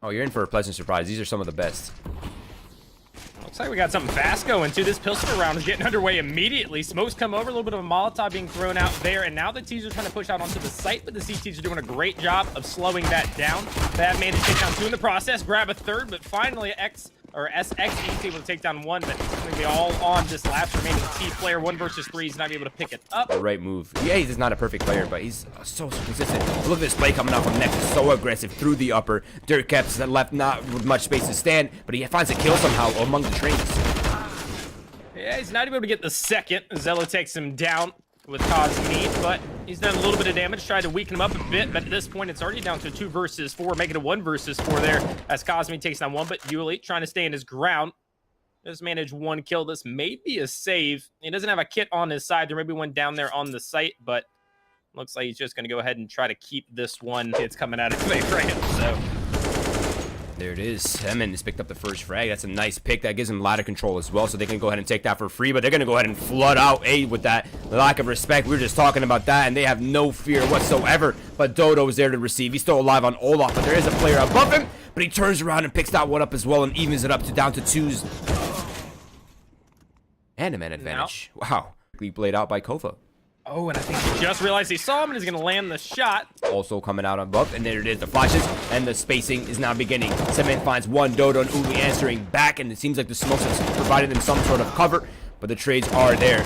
Oh, you're in for a pleasant surprise. These are some of the best. Looks like we got something fast going too. This pistol round is getting underway immediately. Smokes come over, a little bit of a Molotov being thrown out there, and now the T's are trying to push out onto the site, but the CTs are doing a great job of slowing that down. That managed to take down 2 in the process, grab a 3rd, but finally SX is able to take down 1, but it's going to be all on this last remaining T player. 1 versus 3, he's not able to pick it up. The right move. Yeah, he's not a perfect player, but he's so consistent. Look at this play coming out from Nexus, so aggressive through the upper. Dirt Caps that left not with much space to stand, but he finds a kill somehow among the trains. Yeah, he's not able to get the second. Zello takes him down with Cosme, but he's done a little bit of damage, tried to weaken him up a bit, but at this point it's already down to 2 versus 4, making it 1 versus 4 there as Cosme takes down 1, but Yuli trying to stay in his ground. Just managed 1 kill. This may be a save. He doesn't have a kit on his side. There may be one down there on the site, but looks like he's just going to go ahead and try to keep this one. It's coming out of the frame, so... There it is. Emmons has picked up the first frag. That's a nice pick. That gives them ladder control as well, so they can go ahead and take that for free, but they're going to go ahead and flood out A with that lack of respect. We were just talking about that, and they have no fear whatsoever, but Dodo is there to receive. He's still alive on Olaf, but there is a player above him, but he turns around and picks that one up as well and evens it up to down to 2s. And a man advantage. No. Wow. Quickly played out by KOVA. Oh, and I think he just realized he saw him and he's going to land the shot. Also coming out above, and there it is, the flashes, and the spacing is now beginning. Cement finds 1, Dodo and Uli answering back, and it seems like the smokes has provided them some sort of cover, but the trades are there.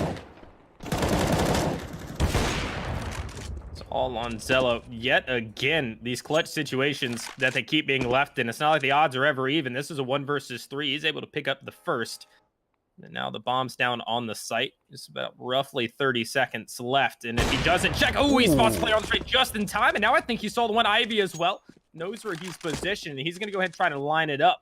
It's all on Zello. Yet again, these clutch situations that they keep being left in. It's not like the odds are ever even. This is a 1 versus 3. He's able to pick up the first. And now the bomb's down on the site. It's about roughly 30 seconds left. And if he doesn't check, oh, he spots the player on the train just in time. And now I think he saw the one Ivy as well. Knows where he's positioned. And he's going to go ahead and try to line it up.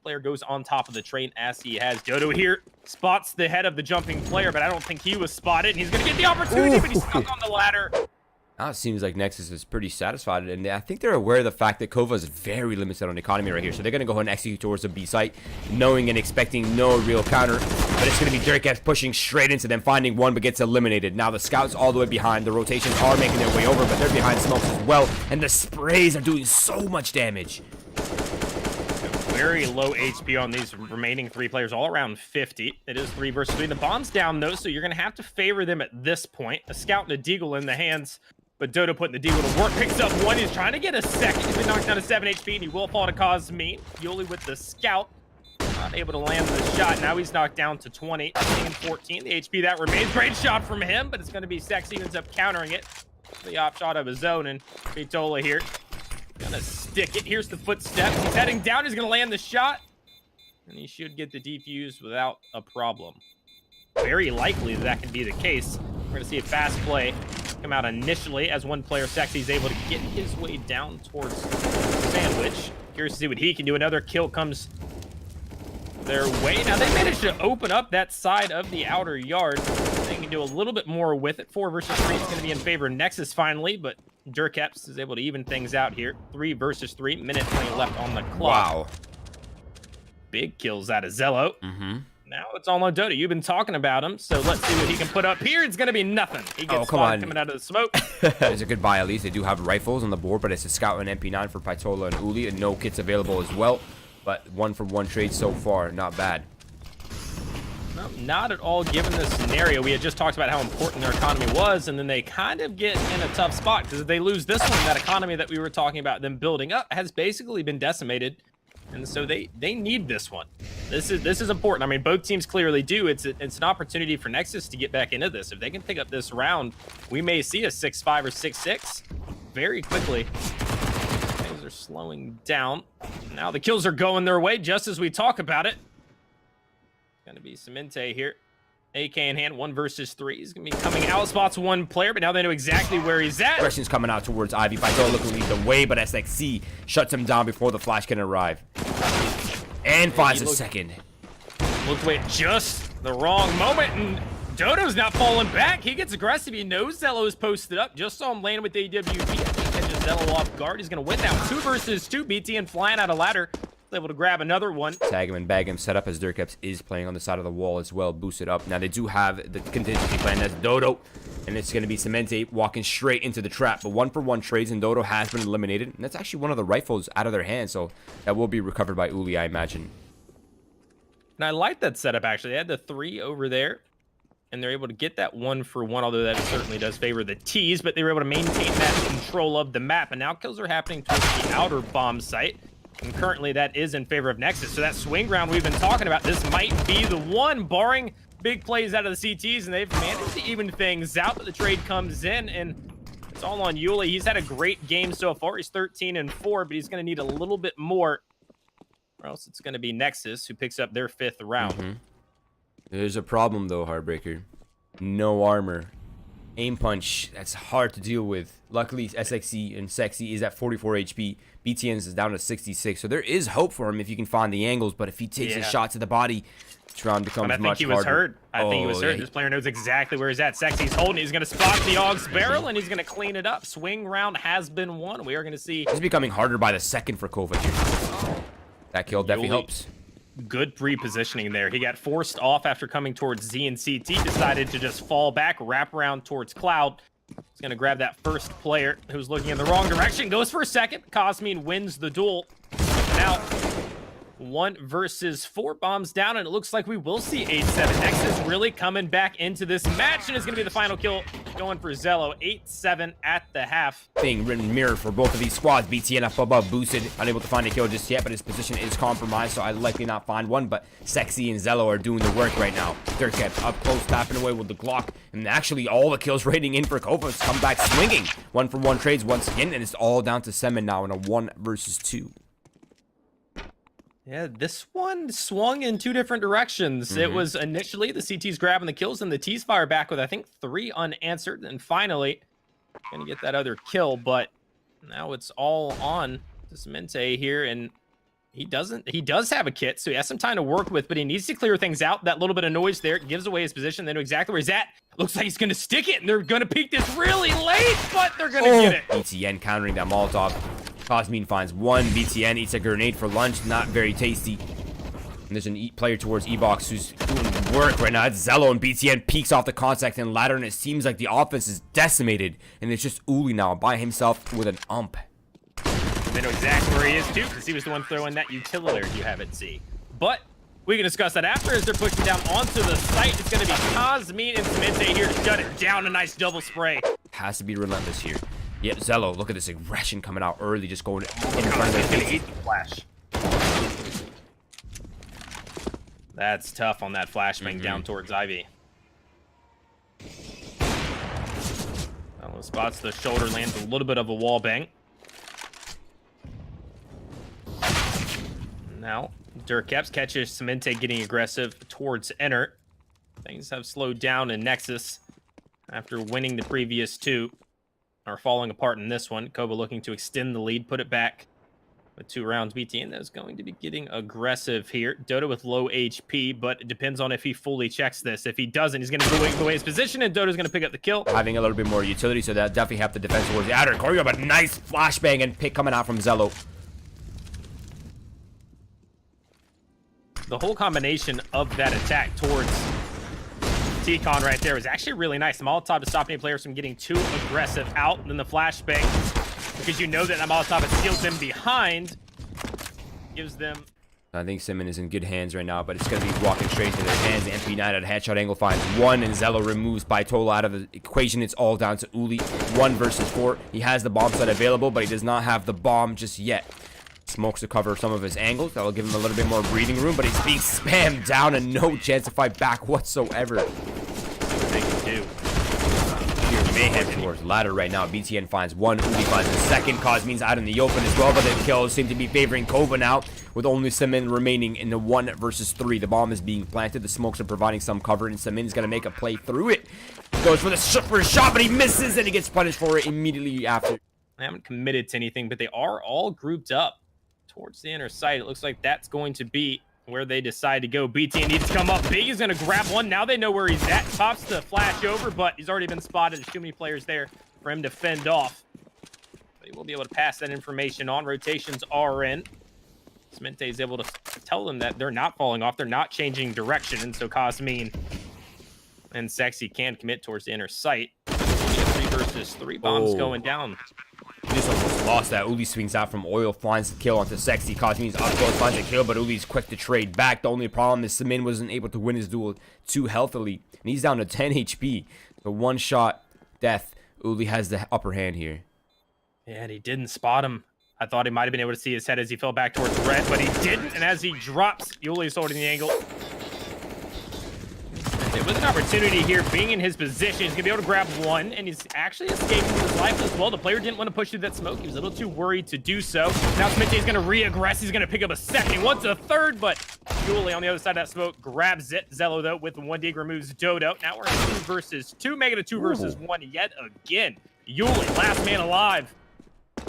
Player goes on top of the train as he has. Dodo here spots the head of the jumping player, but I don't think he was spotted. And he's going to get the opportunity, but he's stuck on the ladder. Now it seems like Nexus is pretty satisfied, and I think they're aware of the fact that KOVA is very limited on economy right here, so they're going to go ahead and execute towards the B site, knowing and expecting no real counter, but it's going to be Dirt Caps pushing straight into them, finding 1, but gets eliminated. Now the scouts all the way behind, the rotations are making their way over, but they're behind smokes as well, and the sprays are doing so much damage. Very low HP on these remaining 3 players, all around 50. It is 3 versus 3. The bomb's down, though, so you're going to have to favor them at this point. A scout and a deagle in the hands, but Dodo putting the deagle to work. Picks up 1. He's trying to get a second. He's been knocked down to 7 HP, and he will fall to Cosme. Yuli with the scout. Not able to land the shot. Now he's knocked down to 20 and 14. The HP that remains. Great shot from him, but it's going to be Sexy who ends up countering it. The op shot of his zone, and Vitola here gonna stick it. Here's the footsteps. He's heading down. He's gonna land the shot, and he should get the defuse without a problem. Very likely that can be the case. We're gonna see a fast play come out initially as one player, Sexy, is able to get his way down towards Sandwich. Curious to see what he can do. Another kill comes their way. Now they managed to open up that side of the outer yard. They can do a little bit more with it. 4 versus 3 is going to be in favor of Nexus finally, but Durcaps is able to even things out here. 3 versus 3, minute 20 left on the clock. Wow. Big kills out of Zello. Now it's all on Dodo. You've been talking about him, so let's see what he can put up here. It's going to be nothing. He gets spotted coming out of the smoke. It's a good buy, at least. They do have rifles on the board, but it's a Scout and MP9 for Pytola and Uli, and no kits available as well. But 1-for-1 trade so far, not bad. No, not at all given the scenario. We had just talked about how important their economy was, and then they kind of get in a tough spot, because if they lose this one, that economy that we were talking about them building up has basically been decimated. And so they need this one. This is important. I mean, both teams clearly do. It's an opportunity for Nexus to get back into this. If they can pick up this round, we may see a 6-5 or 6-6 very quickly. Things are slowing down. Now the kills are going their way just as we talk about it. It's going to be Cemente here. AK in hand, 1 versus 3. He's going to be coming out, spots one player, but now they know exactly where he's at. Questions coming out towards Ivy. Pytola looking to lead the way, but SXC shuts him down before the flash can arrive. And finds a second. Looked away at just the wrong moment, and Dodo's not falling back. He gets aggressive. He knows Zello is posted up. Just saw him land with the AWP. Catches Zello off guard. He's going to win now. 2 versus 2. BT and flying out a ladder. Able to grab another one. Tag him and bag him. Set up as Durcaps is playing on the side of the wall as well. Boost it up. Now they do have the contingency plan. That's Dodo And it's going to be Cemente walking straight into the trap. But 1-for-1 trades, and Dodo has been eliminated. And that's actually one of the rifles out of their hands. So that will be recovered by Uli, I imagine. And I like that setup, actually. They had the 3 over there. And they're able to get that 1-for-1, although that certainly does favor the T's. But they were able to maintain that control of the map. And now kills are happening towards the outer bomb site. And currently that is in favor of Nexus. So that swing round we've been talking about, this might be the one, barring big plays out of the CTs. And they've managed to even things out. But the trade comes in, and it's all on Uli. He's had a great game so far. He's 13-4, but he's going to need a little bit more. Or else it's going to be Nexus who picks up their 5th round. There's a problem though, Heartbreaker. No armor. Aim punch, that's hard to deal with. Luckily, SXE and Sexy is at 44 HP. BTN's is down to 66. So there is hope for him if you can find the angles. But if he takes a shot to the body, this round becomes much harder. I think he was hurt. I think he was hurt. This player knows exactly where he's at. Sexy's holding. He's going to spot the Aug's barrel, and he's going to clean it up. Swing round has been won. We are going to see. It's becoming harder by the second for KOVA here. That kill definitely helps. Good repositioning there. He got forced off after coming towards Z and CT. Decided to just fall back, wrap around towards Cloud. He's going to grab that first player who's looking in the wrong direction. Goes for a second. Cosmine wins the duel. Now, 1 versus 4 bombs down, and it looks like we will see 8-7. Nexus really coming back into this match, and it's going to be the final kill going for Zello. 8-7 at the half. Thing written mirror for both of these squads. BTN up above, boosted, unable to find a kill just yet, but his position is compromised, so I likely not find one. But Sexy and Zello are doing the work right now. Dirkep up close, tapping away with the Glock, and actually all the kills rating in for KOVA's come back swinging. 1-for-1 trades once again, and it's all down to Semin now in a 1 versus 2. Yeah, this one swung in 2 different directions. It was initially the CTs grabbing the kills, and the T's fire back with, I think, 3 unanswered. And finally, gonna get that other kill, but now it's all on to Cemente here, and he does have a kit, so he has some time to work with, but he needs to clear things out. That little bit of noise there gives away his position. They know exactly where he's at. Looks like he's gonna stick it, and they're gonna peek this really late, but they're gonna get it. BTN countering that Molotov. Cosmine finds 1. BTN eats a grenade for lunch. Not very tasty. And there's an player towards Evox who's doing work right now. It's Zello, and BTN peeks off the contact and ladder, and it seems like the offense is decimated. And it's just Uli now by himself with an ump. They know exactly where he is too, because he was the one throwing that utility you have at C. But we can discuss that after, as they're pushing down onto the site. It's going to be Cosmine and Cemente here to shut it down. A nice double spray. Has to be relentless here. Yep, Zello, look at this aggression coming out early, just going in front of He's going to it. eat the flash. That's tough on that flashbang down towards Ivy. Spots the shoulder, lands a little bit of a wall bang. Now, Dirkcaps catches Cemente getting aggressive towards Enter. Things have slowed down in Nexus after winning the previous 2. Are falling apart in this one. KOVA looking to extend the lead, put it back with 2 rounds. BTN is going to be getting aggressive here. Dodo with low HP, but it depends on if he fully checks this. If he doesn't, he's going to go away his position, and Dodo's going to pick up the kill. Having a little bit more utility, so that definitely have to defend towards the outer corner, but nice flashbang and pick coming out from Zello. The whole combination of that attack towards T-Con right there was actually really nice. The Molotov to stop any players from getting too aggressive out, and then the flashbang, because you know that Molotov has sealed them behind, gives them... I think Simon is in good hands right now, but it's going to be walking straight to their hands. MP9 at a headshot angle finds 1, and Zello removes Baitola out of the equation. It's all down to Uli. 1 versus 4. He has the bomb set available, but he does not have the bomb just yet. Smokes to cover some of his angles. That'll give him a little bit more breathing room, but he's being spammed down and no chance to fight back whatsoever. They can do. Pure mayhem towards ladder right now. BTN finds 1. Uli finds the second. Cosmine's out in the open as well, but the kills seem to be favoring KOVA now, with only Semin remaining in the 1 versus 3. The bomb is being planted. The smokes are providing some cover, and Semin's going to make a play through it. Goes for the first shot, but he misses, and he gets punished for it immediately after. They haven't committed to anything, but they are all grouped up towards the inner site. It looks like that's going to be where they decide to go. BT needs to come up big. He's going to grab one. Now they know where he's at. Pops the flash over, but he's already been spotted. There's too many players there for him to fend off. But he will be able to pass that information on. Rotations are in. Cemente is able to tell them that they're not falling off. They're not changing direction. And so Cosmine and Sexy can commit towards the inner site. versus 3. Bombs Oh. going down. This almost lost that. Uli swings out from Oil, finds the kill onto Sexy. Cosme's up close, finds a kill, but Uli's quick to trade back. The only problem is Simin wasn't able to win his duel too healthily, and he's down to 10 HP. The one-shot death. Uli has the upper hand here. Yeah, and he didn't spot him. I thought he might have been able to see his head as he fell back towards red, but he didn't, and as he drops, Uli's holding the angle. With an opportunity here, being in his position, he's going to be able to grab one, and he's actually escaping with his life as well. The player didn't want to push through that smoke. He was a little too worried to do so. Now Smitty's going to re-aggress. He's going to pick up a second. He wants a third, but Julie on the other side of that smoke grabs it. Zello, though, with the 1 dig removes Dodo. Now we're in 2 versus 2, making it 2 versus 1 yet again. Yuli, last man alive.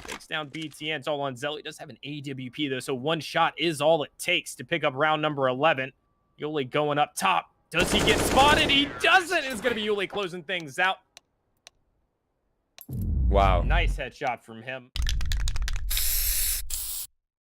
Takes down BTN. It's all on Zello. He does have an AWP, though, so one shot is all it takes to pick up round number 11. Yuli going up top. Does he get spotted? He doesn't. It's going to be Yuli closing things out. Wow. Nice headshot from him.